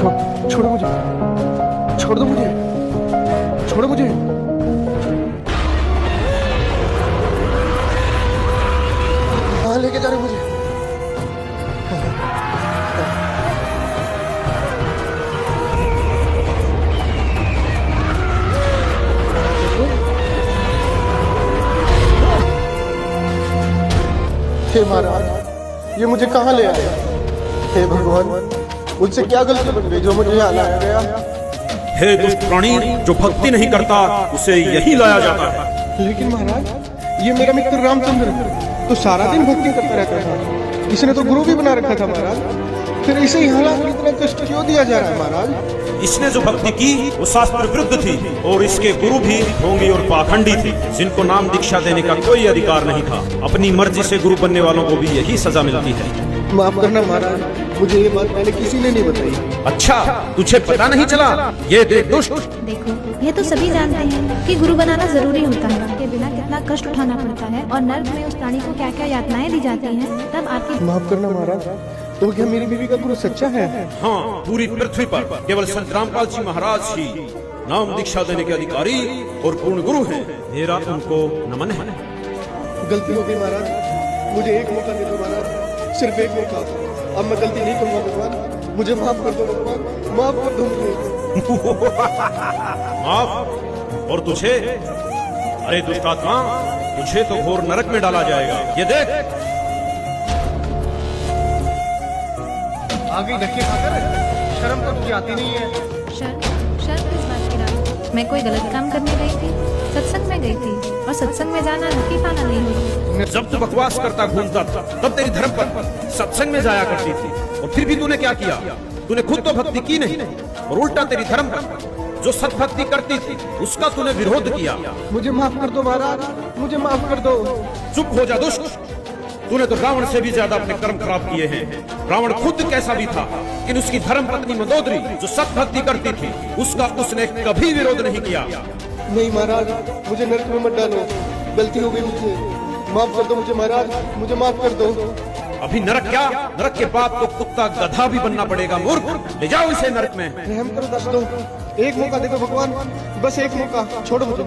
छोड़ो मुझे, छोड़ दो मुझे, छोड़ो मुझे। कहाँ लेके जा रहे हो मुझे? हे महाराज, ये मुझे कहाँ ले आया? हे भगवान, मुझसे क्या गलती बन गई जो मुझे यहाँ लाया गया? हे दुष्ट प्राणी, जो भक्ति नहीं करता उसे यही लाया जाता है। लेकिन महाराज, ये मेरा मित्र रामचंद्र तो सारा दिन भक्ति करता रहता था। इसने तो गुरु भी बना रखा था महाराज, फिर इसे यहाँ लाकर इतना कष्ट क्यों दिया जा रहा है महाराज? इसने जो भक्ति की वो शास्त्र विरुद्ध थी और इसके गुरु भी ढोंगी और पाखंडी थे, जिनको नाम दीक्षा देने का कोई अधिकार नहीं था। अपनी मर्जी से गुरु बनने वालों को भी यही सजा मिलती है। माफ करना महाराज, मुझे ये बात पहले किसी ने नहीं बताई। अच्छा, तुझे पता नहीं चला? ये देख दुष्ट, देखो, ये तो सभी जानते हैं कि गुरु बनाना जरूरी होता है, के बिना कितना कष्ट उठाना पड़ता है और नर्क में उस प्राणी को क्या क्या यातनाएं दी जाती हैं, तब आपकी। माफ करना महाराज, तो क्या मेरी बीवी का गुरु सच्चा है? हाँ, पूरी पृथ्वी पर केवल संत रामपाल जी महाराज ही नाम दीक्षा देने के अधिकारी और पूर्ण गुरु हैं। मेरा उनको नमन है। गलती हो गई महाराज, मुझे एक मौका दे दो महाराज, सिर्फ एक मौका। अब मैं गलती नहीं करूंगा भगवान, मुझे माफ कर दो भगवान, माफ कर दो मुझे। माफ? और तुझे? अरे दुष्टात्मा, तुझे तो घोर नरक में डाला जाएगा। ये देख, आगे धक्के खाकर शर्म तो तुझे आती नहीं है। शर्म किस बात की राम? मैं कोई गलत काम करने गई थी? सत्संग में गई थी और सत्संग में जाना धक्के खाना नहीं हुआ। जब तू बकवास करता घूमता था तब तेरी धर्म पर सत्संग में जाया करती थी, और फिर भी तूने क्या किया? तूने खुद तो भक्ति की नहीं और उल्टा तेरी धर्म पर जो सत्भक्ति करती थी उसका तूने विरोध किया। मुझे माफ कर दो महाराज, मुझे माफ कर दो। चुप हो जा दुष्ट, तूने तो रावण से भी ज्यादा अपने कर्म खराब किए हैं। रावण खुद कैसा भी था, लेकिन उसकी धर्म पत्नी मंदोदरी जो सत्भक्ति करती थी उसका उसने कभी विरोध नहीं किया। नहीं महाराज, मुझे नरक में मत डालो, गलती हो गई मुझे, माफ कर दो मुझे महाराज, मुझे माफ कर दो। अभी नरक क्या, नरक के बाद तो कुत्ता गधा भी बनना पड़ेगा। मूर्ख, ले जाओ इसे नरक में। रहम करो दोस्तों, एक मौका दे दो भगवान, बस एक मौका, छोड़ो मुझे।